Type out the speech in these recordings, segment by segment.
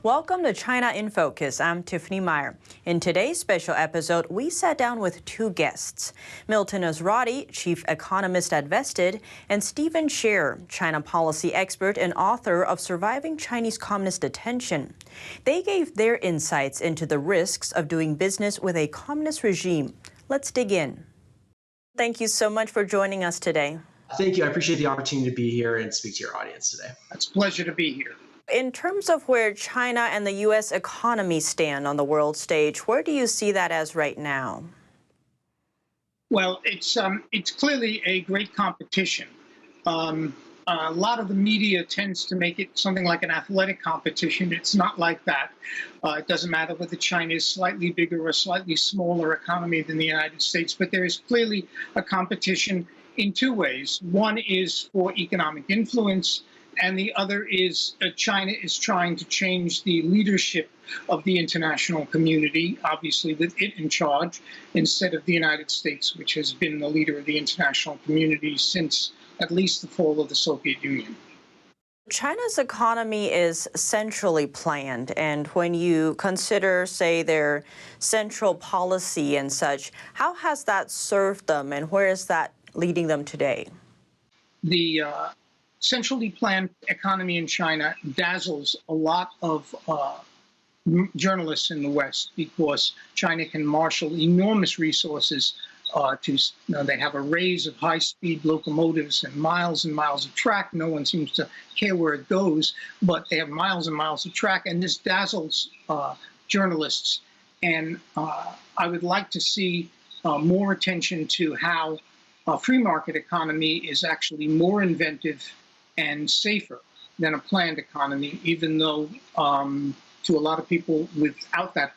Welcome to China in Focus. I'm Tiffany Meyer. In today's special episode, we sat down with two guests, Milton Ezrati, chief economist at Vested, and Steven Shaerer, China policy expert and author of Surviving Chinese Communist Detention. They gave their insights into the risks of doing business with a communist regime. Let's dig in. Thank you so much for joining us today. Thank you. I appreciate the opportunity to be here and speak to your audience today. It's a pleasure to be here. In terms of where China and the U.S. economy stand on the world stage, where do you see that as right now? Well, it's clearly a great competition. A lot of the media tends to make it something like an athletic competition. It's not like that. It doesn't matter whether China is slightly bigger or slightly smaller economy than the United States, but there is clearly a competition in two ways. One is for economic influence, and the other is China is trying to change the leadership of the international community, obviously with it in charge, instead of the United States, which has been the leader of the international community since at least the fall of the Soviet Union. China's economy is centrally planned, and when you consider, say, their central policy and such, how has that served them, and where is that leading them today? The centrally planned economy in China dazzles a lot of journalists in the West because China can marshal enormous resources they have arrays of high-speed locomotives and miles of track. No one seems to care where it goes, but they have miles and miles of track, and this dazzles journalists. And I would like to see more attention to how a free market economy is actually more inventive and safer than a planned economy, even though to a lot of people without that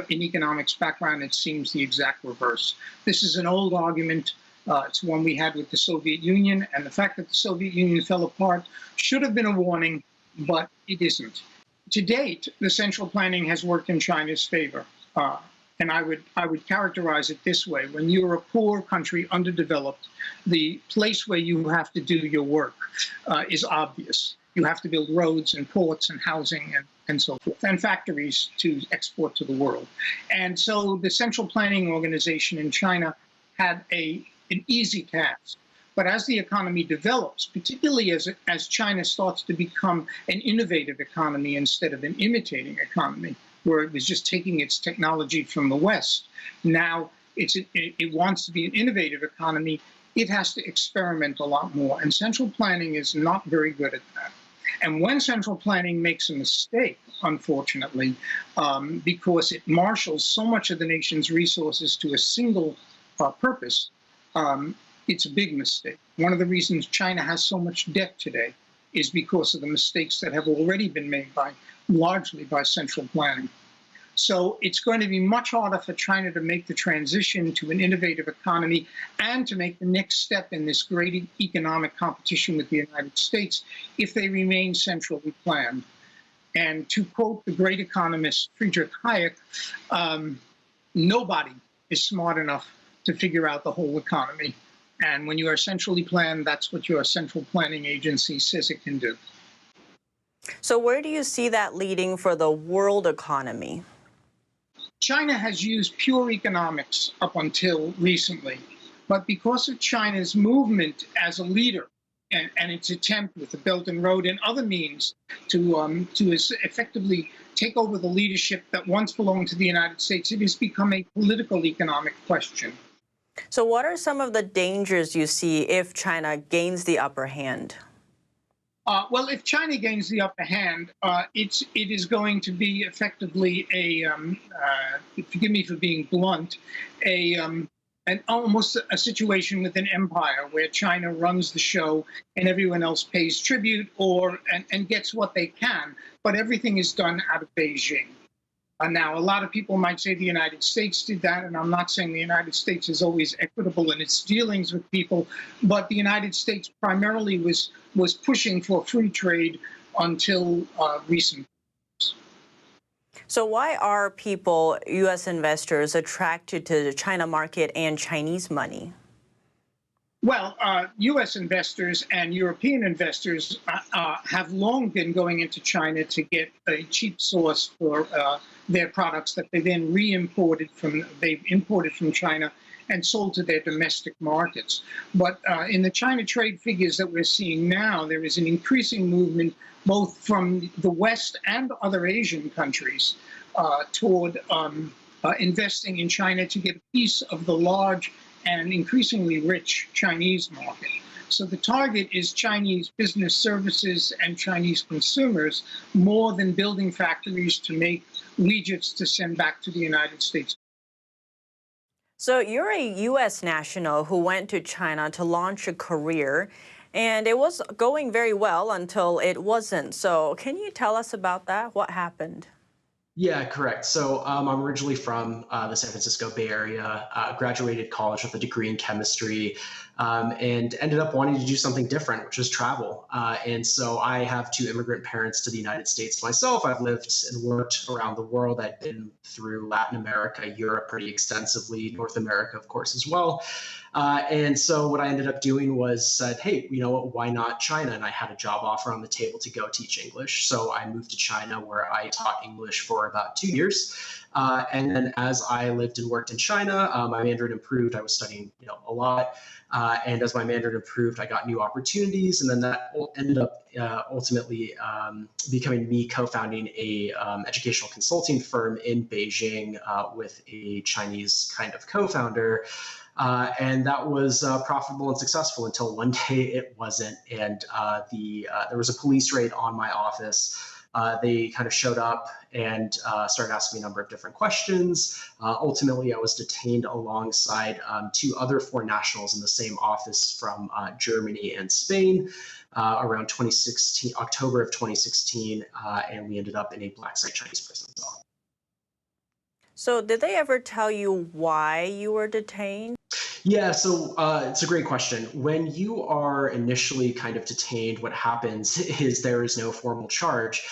in economics background, it seems the exact reverse. This is an old argument. It's one we had with the Soviet Union, and the fact that the Soviet Union fell apart should have been a warning, but it isn't. To date, the central planning has worked in China's favor. And I would characterize it this way. When you're a poor country, underdeveloped, the place where you have to do your work is obvious. You have to build roads and ports and housing and so forth, and factories to export to the world. And so the central planning organization in China had an easy task. But as the economy develops, particularly as China starts to become an innovative economy instead of an imitating economy, where it was just taking its technology from the West. Now it wants to be an innovative economy. It has to experiment a lot more. And central planning is not very good at that. And when central planning makes a mistake, unfortunately, because it marshals so much of the nation's resources to a single purpose, it's a big mistake. One of the reasons China has so much debt today is because of the mistakes that have already been made largely by central planning. So it's going to be much harder for China to make the transition to an innovative economy and to make the next step in this great economic competition with the United States if they remain centrally planned. And to quote the great economist Friedrich Hayek, nobody is smart enough to figure out the whole economy. And when you are centrally planned, that's what your central planning agency says it can do. So where do you see that leading for the world economy? China has used pure economics up until recently, but because of China's movement as a leader and its attempt with the Belt and Road and other means to effectively take over the leadership that once belonged to the United States, it has become a political economic question. So what are some of the dangers you see if China gains the upper hand? Well, if China gains the upper hand, it is going to be effectively forgive me for being blunt, almost a situation with an empire where China runs the show and everyone else pays tribute and gets what they can, but everything is done out of Beijing. Now, a lot of people might say the United States did that, and I'm not saying the United States is always equitable in its dealings with people, but the United States primarily was pushing for free trade until recent. So why are people, U.S. investors, attracted to the China market and Chinese money? Well, U.S. investors and European investors have long been going into China to get a cheap source for their products that they then they've imported from China and sold to their domestic markets. But in the China trade figures that we're seeing now, there is an increasing movement both from the West and other Asian countries toward investing in China to get a piece of the large and increasingly rich Chinese market. So the target is Chinese business services and Chinese consumers more than building factories to make widgets to send back to the United States. So you're a U.S. national who went to China to launch a career, and it was going very well until it wasn't. So can you tell us about that? What happened? Yeah, correct. So I'm originally from the San Francisco Bay Area, graduated college with a degree in chemistry, and ended up wanting to do something different, which is travel. And so I have two immigrant parents to the United States myself. I've lived and worked around the world. I've been through Latin America, Europe pretty extensively, North America, of course, as well. And so what I ended up doing was said, hey, you know what, why not China? And I had a job offer on the table to go teach English. So I moved to China, where I taught English for about 2 years. And then as I lived and worked in China, my Mandarin improved. I was studying, a lot. And as my Mandarin improved, I got new opportunities. And then that ended up ultimately becoming me co-founding a educational consulting firm in Beijing with a Chinese kind of co-founder. And that was profitable and successful until one day it wasn't. And there was a police raid on my office. They kind of showed up and started asking me a number of different questions. Ultimately, I was detained alongside two other foreign nationals in the same office from Germany and Spain around 2016, October of 2016, and we ended up in a black site Chinese prison cell. So did they ever tell you why you were detained? Yeah, so it's a great question. When you are initially kind of detained, what happens is there is no formal charge.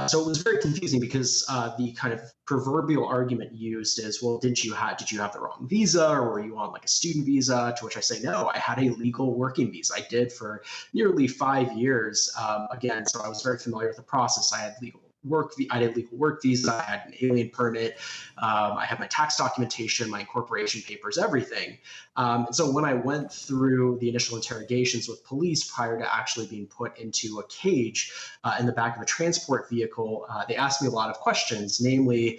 So it was very confusing because the kind of proverbial argument used is, well, did you have the wrong visa, or were you on like a student visa? To which I say, no, I had a legal working visa. I did for nearly 5 years. Again, so I was very familiar with the process. I had a legal work visa, I had an alien permit, I had my tax documentation, my incorporation papers, everything. And so when I went through the initial interrogations with police prior to actually being put into a cage in the back of a transport vehicle, they asked me a lot of questions, namely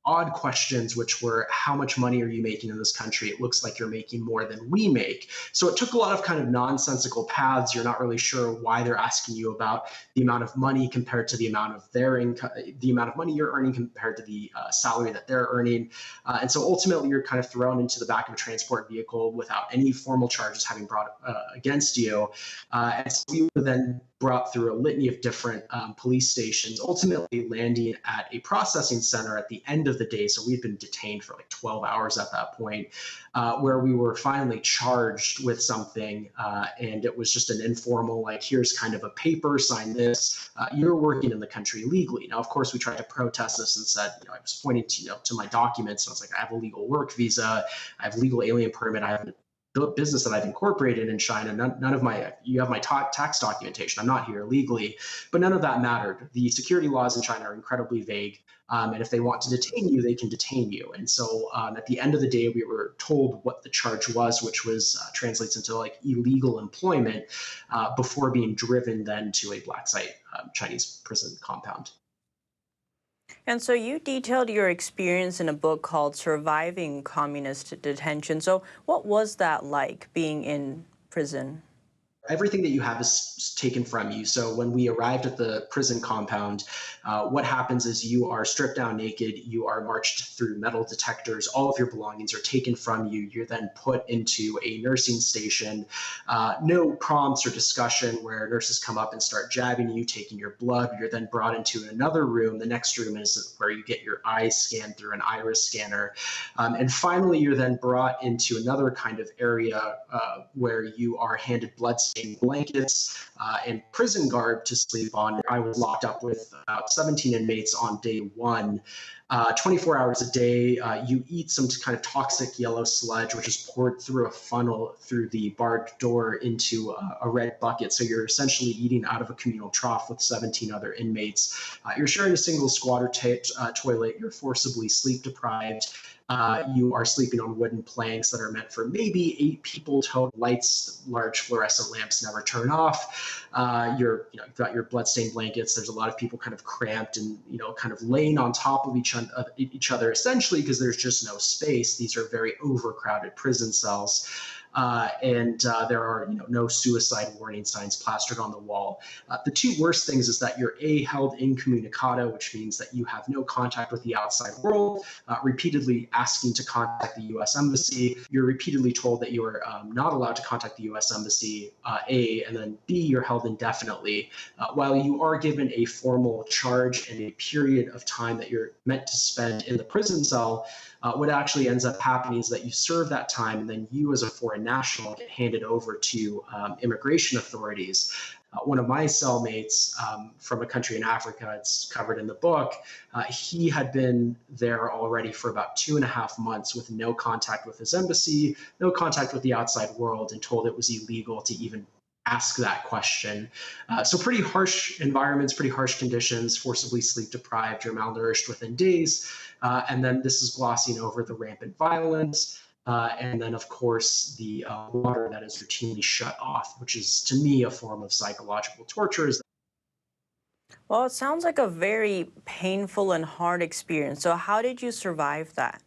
odd questions, which were, how much money are you making in this country? It looks like you're making more than we make. So it took a lot of kind of nonsensical paths. You're not really sure why they're asking you about the amount of money compared to the amount of their income, the amount of money you're earning compared to the salary that they're earning. And so ultimately you're kind of thrown into the back of a transport vehicle without any formal charges having brought against you. And so we were then brought through a litany of different police stations, ultimately landing at a processing center at the end of the day. So we'd been detained for like 12 hours at that point, where we were finally charged with something. And it was just an informal, like, here's kind of a paper, sign this. You're working in the country legally. Now, of course, we tried to protest this and said, I was pointing to my documents. And I was like, I have a legal work visa. I have a legal alien permit. I have business that I've incorporated in China. None of you have my tax documentation. I'm not here illegally, but none of that mattered. The security laws in China are incredibly vague. And if they want to detain you, they can detain you. And so at the end of the day, we were told what the charge was, which was translates into like illegal employment before being driven then to a black site Chinese prison compound. And so you detailed your experience in a book called Surviving Communist Detention. So what was that like, being in prison? Everything that you have is taken from you. So when we arrived at the prison compound, what happens is you are stripped down naked, you are marched through metal detectors, all of your belongings are taken from you. You're then put into a nursing station, no prompts or discussion where nurses come up and start jabbing you, taking your blood. You're then brought into another room. The next room is where you get your eyes scanned through an iris scanner. And finally, you're then brought into another kind of area where you are handed blood samples bloodstained blankets, and prison garb to sleep on. I was locked up with about 17 inmates on day one. 24 hours a day, you eat some kind of toxic yellow sludge, which is poured through a funnel through the barred door into a red bucket. So you're essentially eating out of a communal trough with 17 other inmates. You're sharing a single squatter toilet. You're forcibly sleep deprived. You are sleeping on wooden planks that are meant for maybe 8 people total. Lights, large fluorescent lamps never turn off. You've got your bloodstained blankets. There's a lot of people kind of cramped and kind of laying on top of each other, essentially because there's just no space. These are very overcrowded prison cells. And there are no suicide warning signs plastered on the wall. The two worst things is that you're held incommunicado, which means that you have no contact with the outside world, repeatedly asking to contact the U.S. Embassy. You're repeatedly told that you are not allowed to contact the U.S. Embassy, A, and then B, you're held indefinitely. While you are given a formal charge and a period of time that you're meant to spend in the prison cell, what actually ends up happening is that you serve that time and then you as a foreign national get handed over to immigration authorities. One of my cellmates from a country in Africa, it's covered in the book, he had been there already for about 2.5 months with no contact with his embassy, no contact with the outside world, and told it was illegal to even ask that question. So pretty harsh environments, pretty harsh conditions, forcibly sleep deprived, you're malnourished within days. And then this is glossing over the rampant violence. And then, of course, the water that is routinely shut off, which is, to me, a form of psychological torture. Well, it sounds like a very painful and hard experience. So how did you survive that?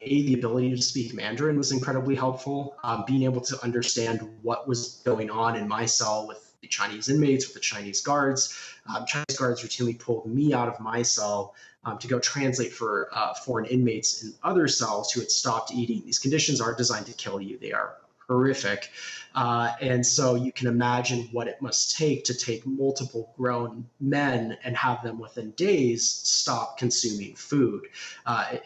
The ability to speak Mandarin was incredibly helpful. Being able to understand what was going on in my cell with the Chinese inmates, with the Chinese guards. Chinese guards routinely pulled me out of my cell to go translate for foreign inmates in other cells who had stopped eating. These conditions aren't designed to kill you. They are horrific. And so you can imagine what it must take to take multiple grown men and have them within days stop consuming food.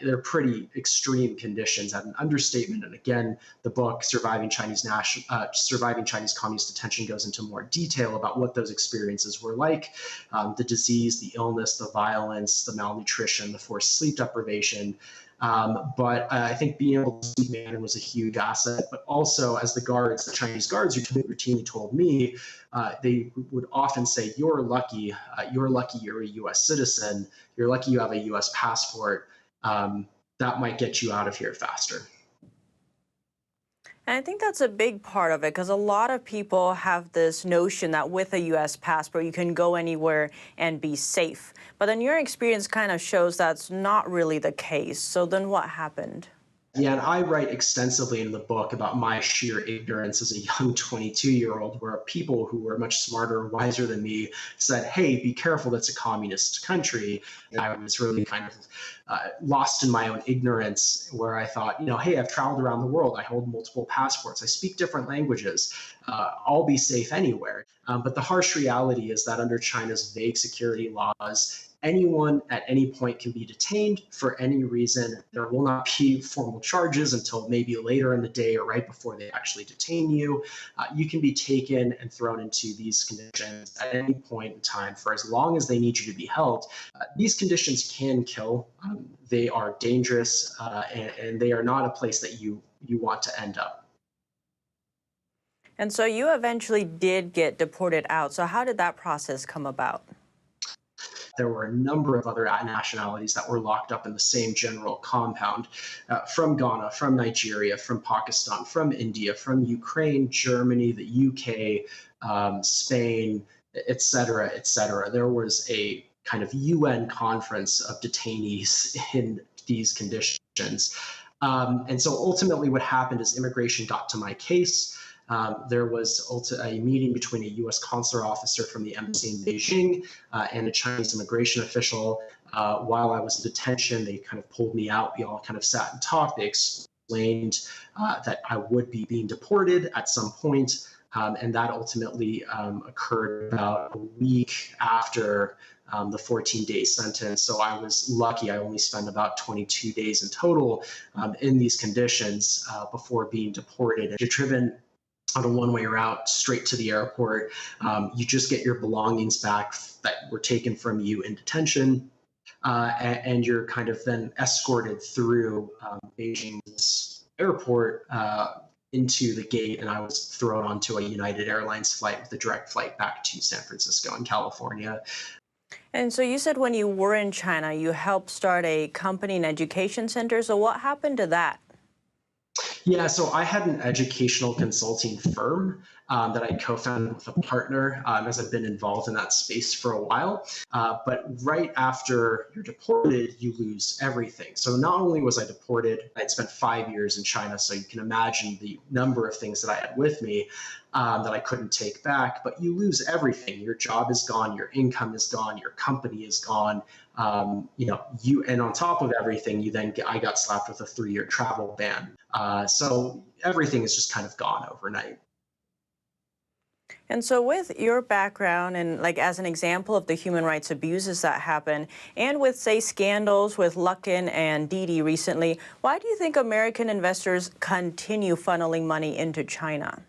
They're pretty extreme conditions at an understatement. And again, the book Surviving Chinese Communist Detention goes into more detail about what those experiences were like. The disease, the illness, the violence, the malnutrition, the forced sleep deprivation. But I think being able to speak Mandarin was a huge asset. But also, as the Chinese guards routinely told me, they would often say, you're lucky you're a U.S. citizen, you're lucky you have a U.S. passport, that might get you out of here faster. And I think that's a big part of it because a lot of people have this notion that with a U.S. passport, you can go anywhere and be safe. But then your experience kind of shows that's not really the case. So then what happened? Yeah, and I write extensively in the book about my sheer ignorance as a young 22-year-old, where people who were much smarter and wiser than me said, hey, be careful, that's a communist country. And I was really kind of lost in my own ignorance, where I thought, hey, I've traveled around the world. I hold multiple passports. I speak different languages. I'll be safe anywhere. But the harsh reality is that under China's vague security laws, anyone at any point can be detained for any reason. There will not be formal charges until maybe later in the day or right before they actually detain you. You can be taken and thrown into these conditions at any point in time for as long as they need you to be held. These conditions can kill. They are dangerous, and they are not a place that you want to end up. And so you eventually did get deported out. So how did that process come about? There were a number of other nationalities that were locked up in the same general compound, from Ghana, from Nigeria, from Pakistan, from India, from Ukraine, Germany, the UK, Spain, et cetera, et cetera. There was a kind of UN conference of detainees in these conditions. And so ultimately what happened is immigration got to my case. There was a meeting between a U.S. consular officer from the embassy in Beijing and a Chinese immigration official. While I was in detention, they kind of pulled me out. We all kind of sat and talked. They explained that I would be being deported at some point, and that ultimately occurred about a week after the 14-day sentence. So I was lucky. I only spent about 22 days in total in these conditions before being deported. Driven on a one-way route straight to the airport. You just get your belongings back that were taken from you in detention, and you're kind of then escorted through Beijing's airport into the gate, and I was thrown onto a United Airlines flight with a direct flight back to San Francisco in California. And so you said when you were in China, you helped start a company and education center. So what happened to that? Yeah, so I had an educational consulting firm that I co-founded with a partner, as I've been involved in that space for a while. But right after you're deported, you lose everything. So not only was I deported, I'd spent 5 years in China, so you can imagine the number of things that I had with me that I couldn't take back, but you lose everything. Your job is gone, your income is gone, your company is gone. And on top of everything, I got slapped with a 3-year travel ban. So everything is just kind of gone overnight. And so with your background and like as an example of the human rights abuses that happen, and with, say, scandals with Luckin and Didi recently, why do you think American investors continue funneling money into China?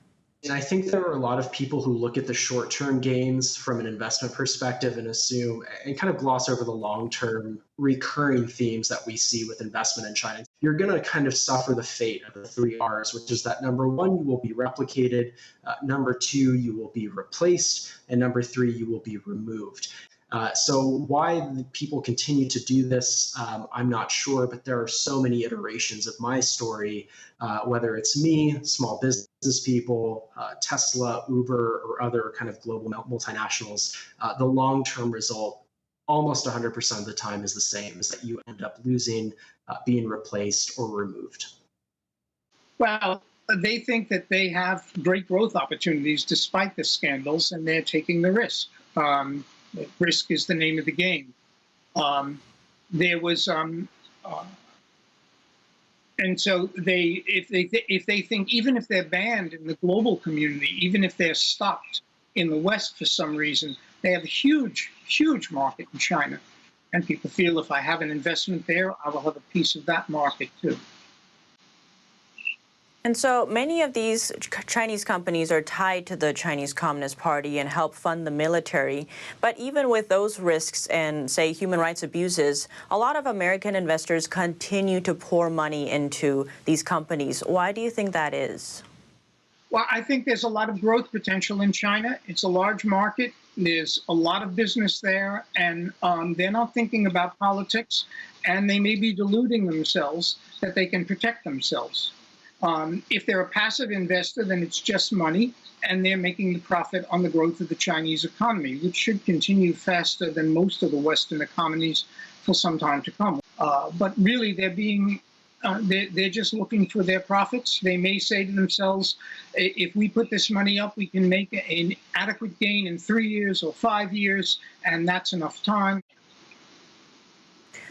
And I think there are a lot of people who look at the short-term gains from an investment perspective and assume and kind of gloss over the long-term recurring themes that we see with investment in China. You're going to kind of suffer the fate of the 3 R's, which is that number 1, you will be replicated, number 2, you will be replaced, and number 3, you will be removed. So why people continue to do this, I'm not sure, but there are so many iterations of my story, whether it's me, small business people, Tesla, Uber, or other kind of global multinationals. The long-term result, almost 100% of the time, is the same, is that you end up losing, being replaced, or removed. Well, they think that they have great growth opportunities despite the scandals, and they're taking the risk. Risk is the name of the game. There was, and so if they think, even if they're banned in the global community, even if they're stopped in the West for some reason, they have a huge, huge market in China. And people feel if I have an investment there, I will have a piece of that market too. And so many of these Chinese companies are tied to the Chinese Communist Party and help fund the military. But even with those risks and, say, human rights abuses, a lot of American investors continue to pour money into these companies. Why do you think that is? Well, I think there's a lot of growth potential in China. It's a large market. There's a lot of business there, and they're not thinking about politics, and they may be deluding themselves that they can protect themselves. If they're a passive investor, then it's just money, and they're making the profit on the growth of the Chinese economy, which should continue faster than most of the Western economies for some time to come. But really, they're just looking for their profits. They may say to themselves, if we put this money up, we can make an adequate gain in 3 years or 5 years, and that's enough time.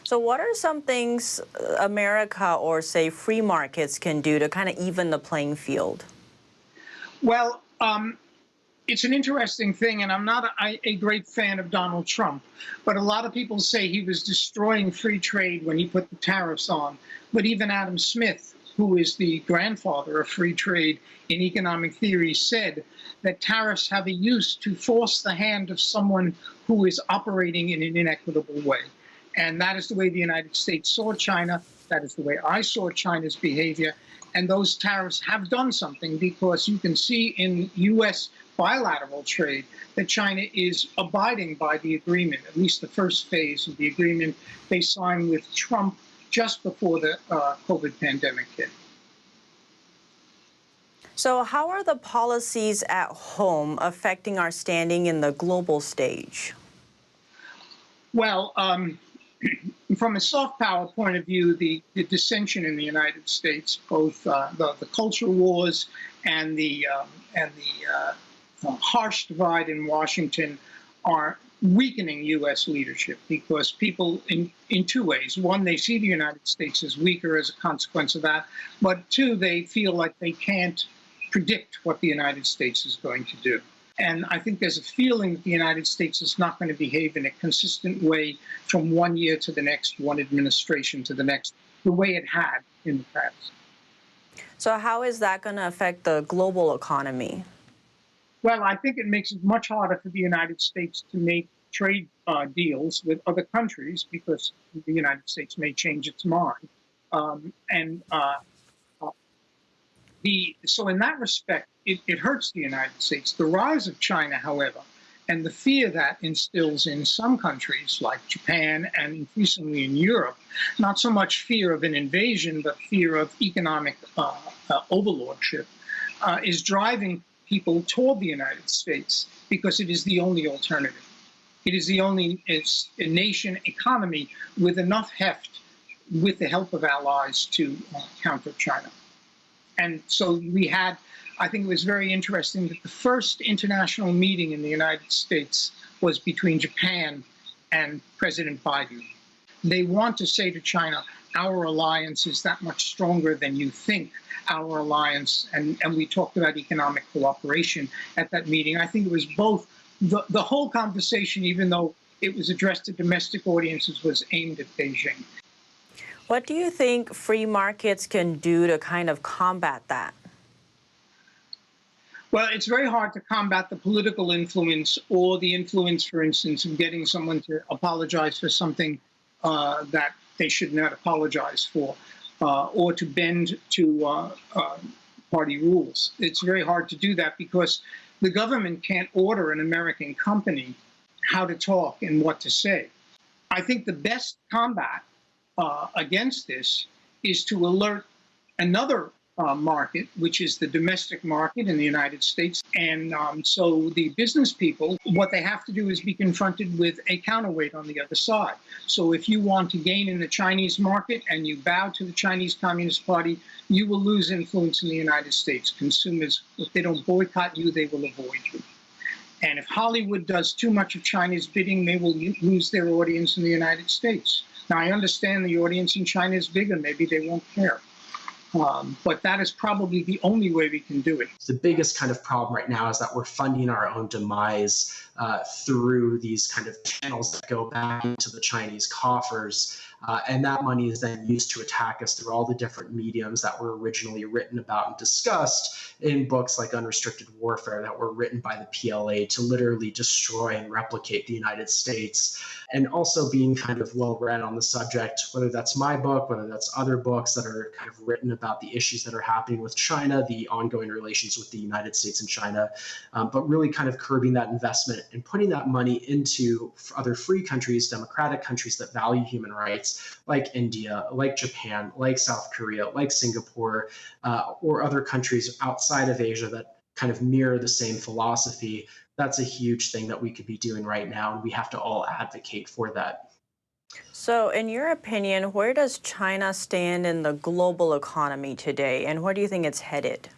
So what are some things America or, say, free markets can do to kind of even the playing field? Well, it's an interesting thing, and I'm not a great fan of Donald Trump, but a lot of people say he was destroying free trade when he put the tariffs on. But even Adam Smith, who is the grandfather of free trade in economic theory, said that tariffs have a use to force the hand of someone who is operating in an inequitable way. And that is the way the United States saw China. That is the way I saw China's behavior. And those tariffs have done something, because you can see in U.S. bilateral trade that China is abiding by the agreement, at least the first phase of the agreement they signed with Trump just before the COVID pandemic hit. So how are the policies at home affecting our standing in the global stage? Well, from a soft power point of view, the dissension in the United States, both the culture wars and the harsh divide in Washington, are weakening U.S. leadership, because people in 2 ways. One, they see the United States as weaker as a consequence of that. But 2, they feel like they can't predict what the United States is going to do. And I think there's a feeling that the United States is not going to behave in a consistent way from 1 year to the next, one administration to the next, the way it had in the past. So how is that going to affect the global economy? Well, I think it makes it much harder for the United States to make trade deals with other countries because the United States may change its mind. So in that respect, it hurts the United States. The rise of China, however, and the fear that instills in some countries like Japan and increasingly in Europe, not so much fear of an invasion, but fear of economic overlordship, is driving people toward the United States because it is the only alternative. It is the only nation economy with enough heft, with the help of allies, to counter China. And so we had, I think it was very interesting that the first international meeting in the United States was between Japan and President Biden. They want to say to China, our alliance is that much stronger than you think. Our alliance, and we talked about economic cooperation at that meeting. I think it was both, the whole conversation, even though it was addressed to domestic audiences, was aimed at Beijing. What do you think free markets can do to kind of combat that? Well, it's very hard to combat the political influence or the influence, for instance, of getting someone to apologize for something that they should not apologize for, or to bend to party rules. It's very hard to do that because the government can't order an American company how to talk and what to say. I think the best combat against this is to alert another market, which is the domestic market in the United States. And so the business people, what they have to do is be confronted with a counterweight on the other side. So if you want to gain in the Chinese market and you bow to the Chinese Communist Party, you will lose influence in the United States. Consumers, if they don't boycott you, they will avoid you. And if Hollywood does too much of China's bidding, they will lose their audience in the United States. Now, I understand the audience in China is bigger. Maybe they won't care. But that is probably the only way we can do it. The biggest kind of problem right now is that we're funding our own demise through these kind of channels that go back into the Chinese coffers. And that money is then used to attack us through all the different mediums that were originally written about and discussed in books like Unrestricted Warfare that were written by the PLA to literally destroy and replicate the United States. And also being kind of well read on the subject, whether that's my book, whether that's other books that are kind of written about the issues that are happening with China, the ongoing relations with the United States and China, but really kind of curbing that investment and putting that money into other free countries, democratic countries that value human rights, like India, like Japan, like South Korea, like Singapore, or other countries outside of Asia that kind of mirror the same philosophy. That's a huge thing that we could be doing right now, and we have to all advocate for that. So in your opinion, where does China stand in the global economy today, and where do you think it's headed?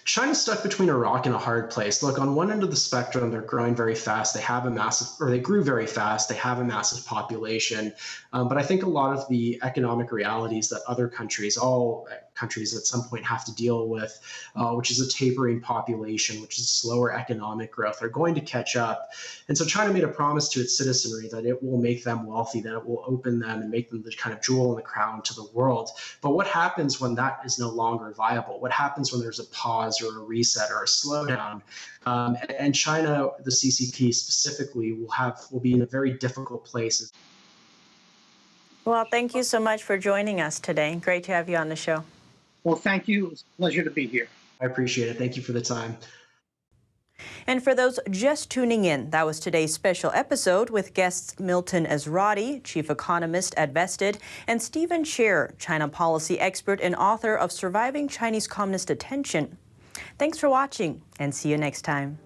China's stuck between a rock and a hard place. Look, on one end of the spectrum, they're growing very fast. They have a massive, or they grew very fast. They have a massive population. But I think a lot of the economic realities that other countries, all countries at some point have to deal with, which is a tapering population, which is slower economic growth, are going to catch up. And so China made a promise to its citizenry that it will make them wealthy, that it will open them and make them the kind of jewel in the crown to the world. But what happens when that is no longer viable? What happens when there's a pause or a reset or a slowdown? And China, the CCP specifically, will be in a very difficult place. Well, thank you so much for joining us today. Great to have you on the show. Well, thank you. It was a pleasure to be here. I appreciate it. Thank you for the time. And for those just tuning in, that was today's special episode with guests Milton Ezrati, chief economist at Vested, and Steven Shaerer, China policy expert and author of Surviving Chinese Communist Detention. Thanks for watching, and see you next time.